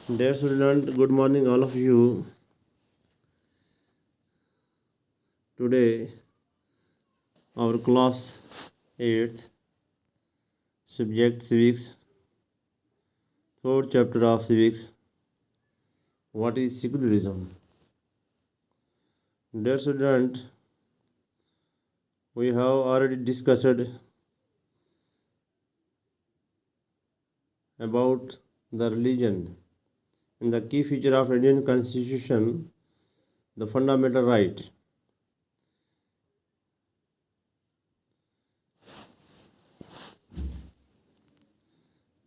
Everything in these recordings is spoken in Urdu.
Dear student, good morning all of you. Today our class 8th subject civics, third chapter of civics. What is secularism? Dear student, we have already discussed about the religion and the key feature of Indian Constitution, the fundamental right.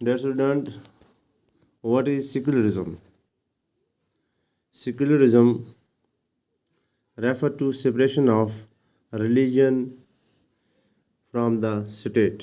Dear student, what is secularism? Secularism refer to separation of religion from the state.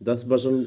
10%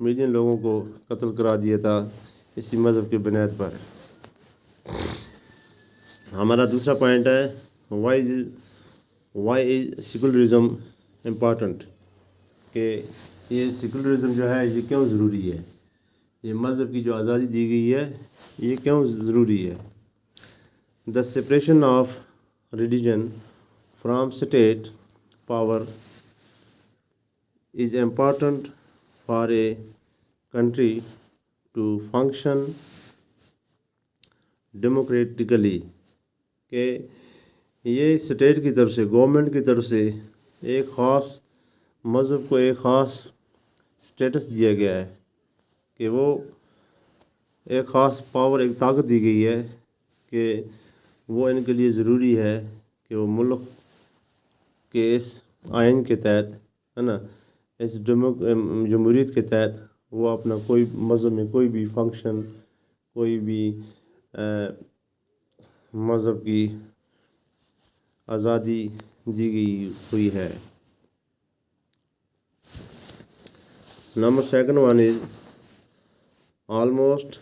million لوگوں کو قتل کرا دیا تھا اسی مذہب کی بنیاد پر۔ ہمارا دوسرا پوائنٹ ہے وائی از سیکولرزم امپارٹنٹ، کہ یہ سیکولرزم جو ہے یہ کیوں ضروری ہے، یہ مذہب کی جو آزادی دی گئی ہے یہ کیوں ضروری ہے۔ The suppression of religion from state power is important for a country to function democratically، کہ یہ اسٹیٹ کی طرف سے، گورنمنٹ کی طرف سے ایک خاص مذہب کو ایک خاص اسٹیٹس دیا گیا ہے، کہ وہ ایک خاص پاور، ایک طاقت دی گئی ہے کہ وہ ان کے لیے ضروری ہے کہ وہ ملک کے اس آئین کے تحت، ہے نا، اس جمہوریت کے تحت وہ اپنا کوئی مذہب میں کوئی بھی فنکشن، کوئی بھی مذہب کی آزادی دی گئی ہوئی ہے۔ Number second one is almost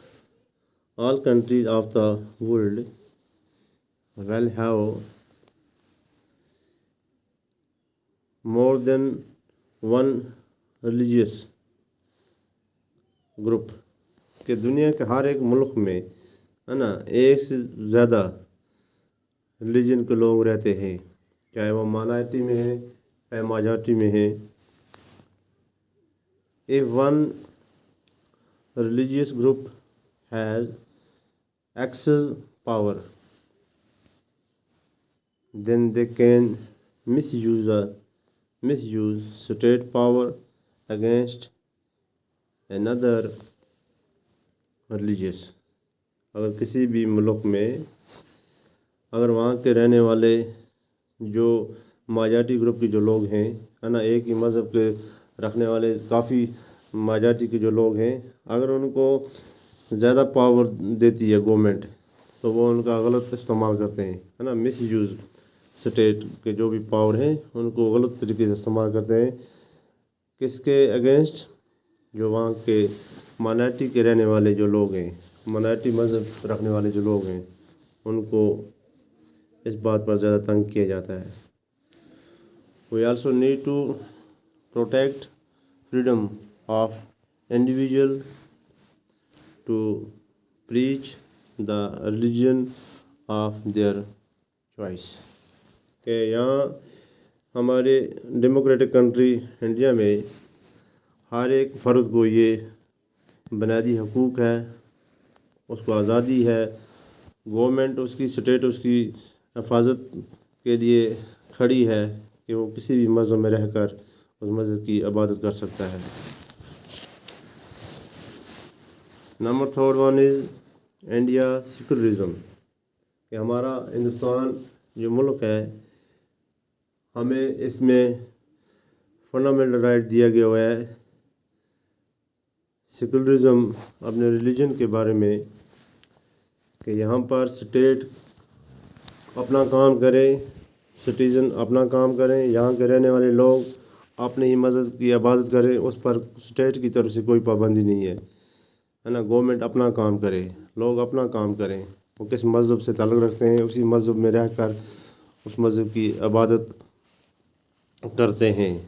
all countries of the world will have more than one religious group، کہ دنیا کے ہر ایک ملک میں، ہے نا، ایک سے زیادہ ریلیجن کے لوگ رہتے ہیں، چاہے وہ مائنارٹی میں ہیں چاہے میجارٹی میں ہیں۔ if one religious group has excess power then they can misuse state power against another religious۔ اگر کسی بھی ملک میں اگر وہاں کے رہنے والے جو مائجارٹی گروپ کے جو لوگ ہیں، ہے نا، ایک ہی مذہب کے رکھنے والے کافی مائجارٹی کے جو لوگ ہیں، اگر ان کو زیادہ پاور دیتی ہے گورنمنٹ تو وہ ان کا غلط استعمال کرتے ہیں، ہے نا، مس یوز اسٹیٹ کے جو بھی پاور ہیں ان کو غلط طریقے سے استعمال کرتے ہیں، کس کے اگینسٹ؟ جو وہاں کے مائنارٹی کے رہنے والے جو لوگ ہیں، مائنارٹی مذہب رکھنے والے جو لوگ ہیں، ان کو اس بات پر زیادہ تنگ کیا جاتا ہے۔ We also need to protect freedom of individual to preach the religion of their choice، کہ یہاں ہمارے ڈیموکریٹک کنٹری انڈیا میں ہر ایک فرد کو یہ بنیادی حقوق ہے، اس کو آزادی ہے، گورنمنٹ اس کی اسٹیٹ اس کی حفاظت کے لیے کھڑی ہے کہ وہ کسی بھی مذہب میں رہ کر اس مذہب کی عبادت کر سکتا ہے۔ Number third one is India secularism, کہ ہمارا ہندوستان جو ملک ہے ہمیں اس میں فنڈامنٹل رائٹ دیا گیا ہوا ہے سیکولرزم اپنے ریلیجن کے بارے میں، کہ یہاں پر اسٹیٹ اپنا کام کرے، سٹیزن اپنا کام کریں، یہاں کے رہنے والے لوگ اپنے ہی مذہب کی عبادت کریں، اس پر اسٹیٹ کی طرف سے کوئی پابندی نہیں ہے نا، گورنمنٹ اپنا کام کرے، لوگ اپنا کام کریں، وہ کس مذہب سے تعلق رکھتے ہیں اسی مذہب میں رہ کر اس مذہب کی عبادت کرتے ہیں۔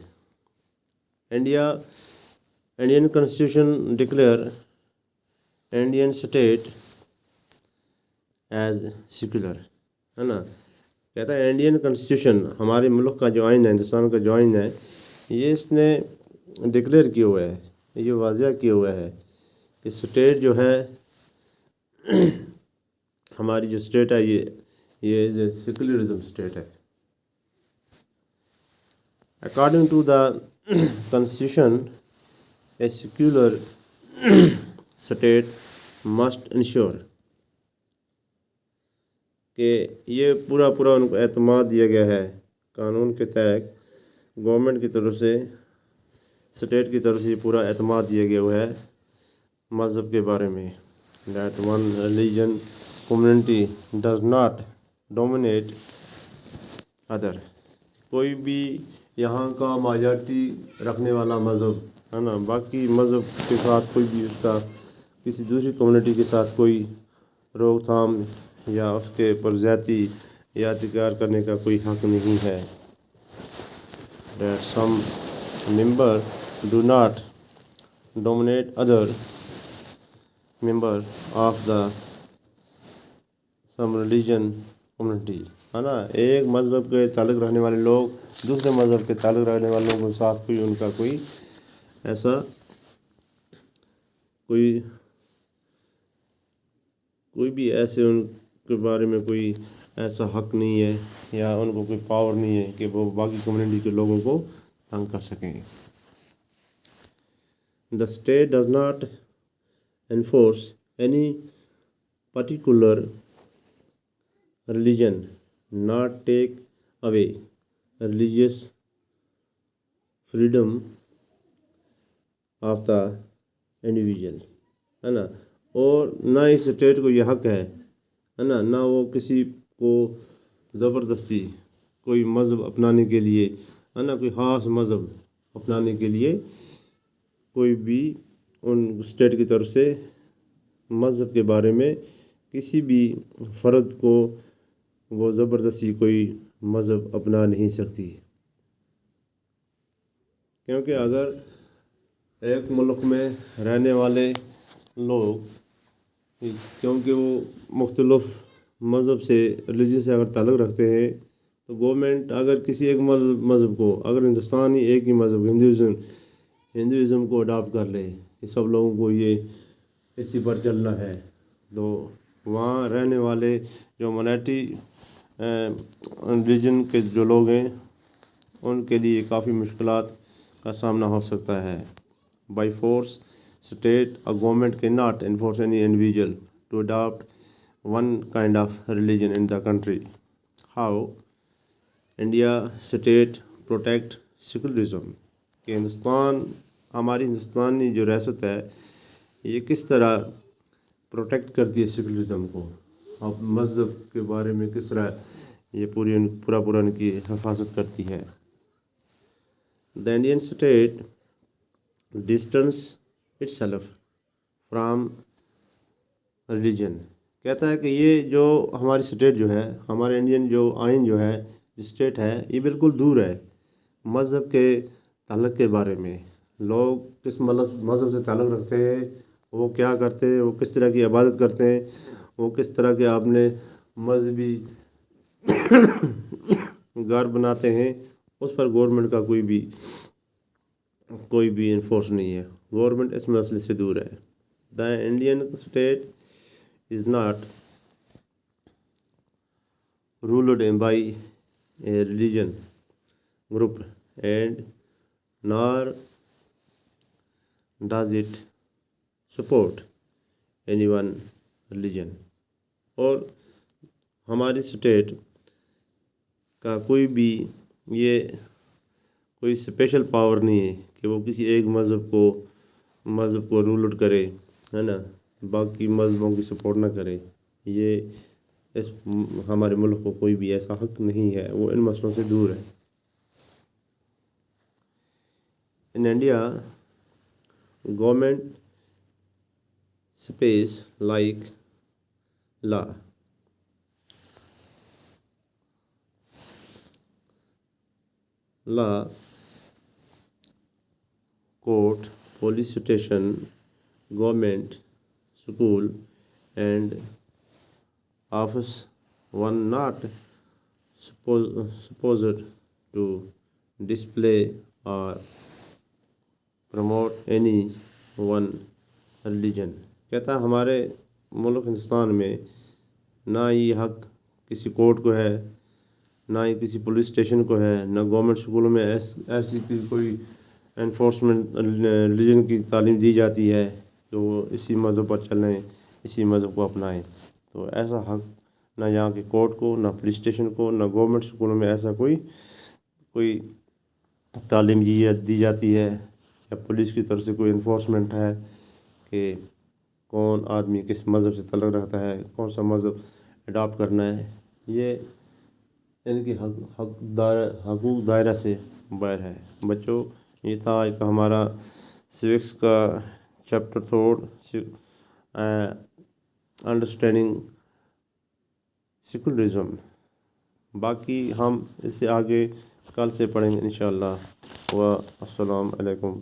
Indian constitution declare Indian state as secular, ہے نا، کہتا ہے انڈین کانسٹیٹیوشن ہمارے ملک کا جو آئین ہے، ہندوستان کا جو آئین ہے، یہ اس نے ڈکلیئر کیا ہوا ہے، یہ واضح کیا ہوا ہے کہ اسٹیٹ جو ہے ہماری جو اسٹیٹ ہے یہ سیکولرزم اسٹیٹ ہے۔ According to the constitution a secular state must ensure, کہ یہ پورا ان کو اعتماد دیا گیا ہے قانون کے تحت، گورنمنٹ کی طرف سے، اسٹیٹ کی طرف سے یہ پورا اعتماد دیا گیا ہوا ہے مذہب کے بارے میں، that one religion community does not dominate other, کوئی بھی یہاں کا مائجارٹی رکھنے والا مذہب، ہے نا، باقی مذہب کے ساتھ کوئی بھی اس کا کسی دوسری کمیونٹی کے ساتھ کوئی روک تھام یا اس کے پر زیادتی یا احتکار کرنے کا کوئی حق نہیں ہے. That some member do not dominate other member of the some religion community. ہے نا، ایک مذہب کے تعلق رکھنے والے لوگ دوسرے مذہب کے تعلق رکھنے والوں کے ساتھ کوئی ان کا کوئی ایسا کوئی بھی ایسے ان کے بارے میں کوئی ایسا حق نہیں ہے یا ان کو کوئی پاور نہیں ہے کہ وہ باقی کمیونٹی کے لوگوں کو تنگ کر سکیں. The state does not enforce any particular religion, not take away religious freedom of the individual. ہے نا، اور نہ اس اسٹیٹ کو یہ حق ہے نا، نہ وہ کسی کو زبردستی کوئی مذہب اپنانے کے لیے ہے نا، کوئی خاص مذہب اپنانے کے لیے کوئی بھی ان اسٹیٹ کی طرف سے مذہب کے بارے میں کسی بھی فرد کو وہ زبردستی کوئی مذہب اپنا نہیں سکتی. کیونکہ اگر ایک ملک میں رہنے والے لوگ کیونکہ وہ مختلف مذہب سے ریلیجن سے اگر تعلق رکھتے ہیں تو گورنمنٹ اگر کسی ایک مذہب کو اگر ہندوستان ہی ایک ہی مذہب ہندوازم کو اڈاپٹ کر لے کہ سب لوگوں کو یہ اسی پر چلنا ہے، تو وہاں رہنے والے جو مائنورٹی ریلیجن کے جو لوگ ہیں ان کے لیے کافی مشکلات کا سامنا ہو سکتا ہے. By force, state or government cannot enforce any individual to adopt one kind of religion in the country. How India state protect secularism. کہ ہماری ہندوستانی جو ریاست ہے یہ کس طرح پروٹیکٹ کرتی ہے سیکولرزم کو، اب مذہب کے بارے میں کس طرح یہ پورا ان کی حفاظت کرتی ہے. The Indian state distance itself from religion. کہتا ہے کہ یہ جو ہماری اسٹیٹ جو ہے، ہمارے انڈین جو آئین جو ہے اسٹیٹ ہے، یہ بالکل دور ہے مذہب کے تعلق کے بارے میں. لوگ کس مذہب سے تعلق رکھتے ہیں، وہ کیا کرتے ہیں، وہ کس طرح کی عبادت کرتے ہیں، وہ کس طرح کے اپنے مذہبی گھر بناتے ہیں، اس پر گورنمنٹ کا کوئی بھی انفورس نہیں ہے. گورنمنٹ اس مسئلے سے دور ہے. The Indian state is not ruled by a religion group and nor does it support any one religion. اور ہماری اسٹیٹ کا کوئی بھی یہ کوئی اسپیشل پاور نہیں ہے کہ وہ کسی ایک مذہب کو رول آؤٹ کرے، ہے نا، باقی مذہبوں کی سپورٹ نہ کرے. یہ ہمارے ملک کو کوئی بھی ایسا حق نہیں ہے، وہ ان مسئلوں سے دور ہے. In India, government space like law, court, police station, government, school and office one not supposed to display or promote any one religion. کہتا ہے ہمارے ملک ہندوستان میں نہ یہ حق کسی کورٹ کو ہے، نہ ہی کسی پولیس اسٹیشن کو ہے، نہ گورنمنٹ اسکولوں میں ایسی کوئی انفورسمنٹ ریلیجن کی تعلیم دی جاتی ہے کہ وہ اسی مذہب پر چلیں، اسی مذہب کو اپنائیں. تو ایسا حق نہ یہاں کے کورٹ کو، نہ پولیس اسٹیشن کو، نہ گورنمنٹ اسکولوں میں ایسا کوئی تعلیم دی جاتی ہے یا پولیس کی طرف سے کوئی انفورسمنٹ ہے کہ کون آدمی کس مذہب سے تعلق رکھتا ہے، کون سا مذہب اڈاپٹ کرنا ہے. یہ ان کی حقوق دائرہ سے باہر ہے. بچوں، یہ تھا ایک ہمارا سوکس کا چیپٹر تھرڈ انڈرسٹینڈنگ سیکولرزم. باقی ہم اس سے آگے کل سے پڑھیں گے انشاءاللہ. السلام علیکم.